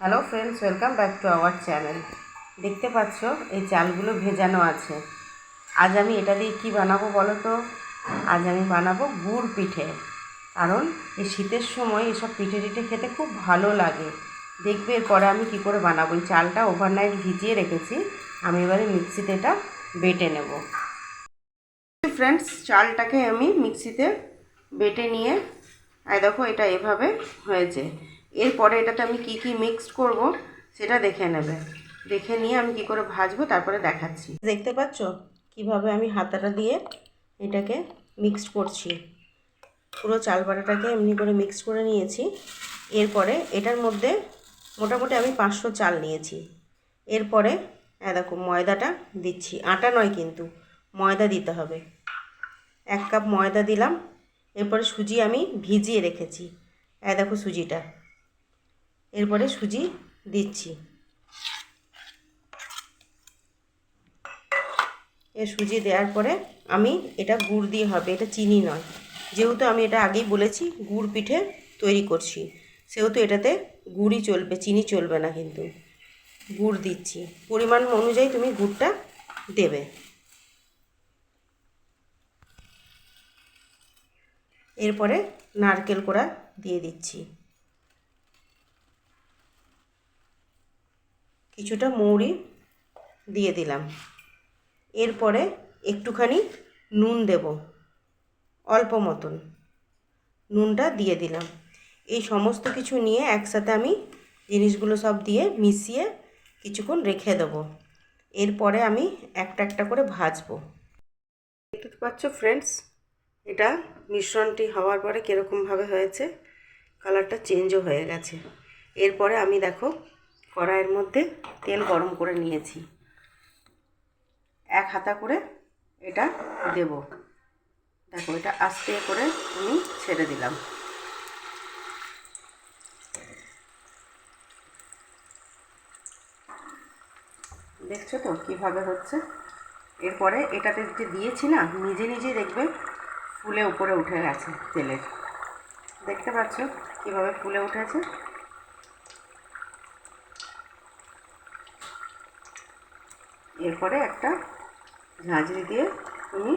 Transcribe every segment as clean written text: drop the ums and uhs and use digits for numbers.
Hello friends, welcome back to our channel. দেখতে পাচ্ছ এই চালগুলো ভেজানো আছে। আজ আমি এটা দিয়ে কী বানাবো বলো তো? আজ আমি বানাবো গুড় পিঠে। কারণ এই শীতের সময় এসব পিঠে টিঠে খেতে খুব ভালো লাগে। দেখবে এরপরে আমি কী করে বানাবো। এই চালটা ওভারনাইট ভিজিয়ে রেখেছি, আমি এবারে মিক্সিতে এটা বেটে নেব। ফ্রেন্ডস, চালটাকে আমি মিক্সিতে বেটে নিয়ে দেখো এটা এভাবে হয়েছে। এরপরে এটাতে আমি কি কি মিক্সড করব সেটা দেখে নেবে। দেখে নিয়ে আমি কি করে ভাজবো তারপরে দেখাচ্ছি। দেখতে পাচ্ছ কিভাবে আমি হাতাটা দিয়ে এটাকে মিক্সড করছি। পুরো চাল বাটাটাকে এমনি করে মিক্সড করে নিয়েছি। এরপরে এটার মধ্যে মোটামুটি আমি 500 চাল নিয়েছি। এরপরে দেখো ময়দাটা দিচ্ছি। আটা নয় কিন্তু, ময়দা দিতে হবে। 1 কাপ ময়দা দিলাম। এরপরে সুজি আমি ভিজিয়ে রেখেছি। দেখো সুজিটা, এরপরে সুজি দিচ্ছি। সুজি দেওয়ার পরে আমি এটা গুড় দিয়ে হবে, এটা চিনি নয়। যেহেতু আমি এটা আগেই বলেছি গুড় পিঠে তৈরি করছি, সেহেতু এটাতে গুড়ই চলবে, চিনি চলবে না। কিন্তু গুড় দিচ্ছি, পরিমাণ অনুযায়ী তুমি গুড়টা দেবে। এরপরে নারকেল কোড়া দিয়ে দিচ্ছি, কিছুটা মৌরি দিয়ে দিলাম। এরপরে একটুখানি নুন দেব, অল্প মতন নুনটা দিয়ে দিলাম। এই সমস্ত কিছু নিয়ে একসাথে আমি জিনিসগুলো সব দিয়ে মিশিয়ে কিছুক্ষণ রেখে দেবো। এরপরে আমি একটা একটা করে ভাজবো। দেখতে পাচ্ছ ফ্রেন্ডস, এটা মিশ্রণটি হওয়ার পরে কীরকমভাবে হয়েছে, কালারটা চেঞ্জও হয়ে গেছে। এরপরে আমি দেখো কড়াইয়ের মধ্যে তেল গরম করে নিয়েছি। 1 হাতা করে এটা দেব। দেখো এটা আস্তে করে আমি ছেড়ে দিলাম। দেখছো তো কীভাবে হচ্ছে। এরপরে এটাতে যে দিয়েছি না, নিজে নিজেই দেখবে ফুলে উপরে উঠে গেছে তেলের। দেখতে পাচ্ছ কীভাবে ফুলে উঠেছে। এরপরে একটা ঝাঁঝরি দিয়ে তুমি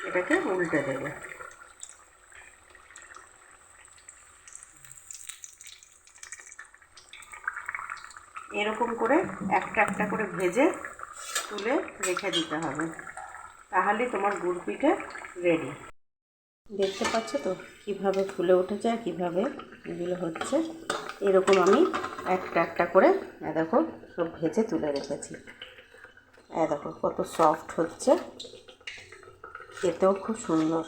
এটাকে উল্টে দেবে। এরকম করে একটা একটা করে ভেজে তুলে রেখে দিতে হবে, তাহলে তোমার গুড় পিঠে রেডি। দেখতে পাচ্ছ তো কীভাবে ফুলে উঠেছে আর কীভাবে এগুলো হচ্ছে। এরকম আমি একটা একটা করে দেখো সব ভেজে তুলে রেখেছি। দেখো কত সফট হচ্ছে, খেতেও খুব সুন্দর।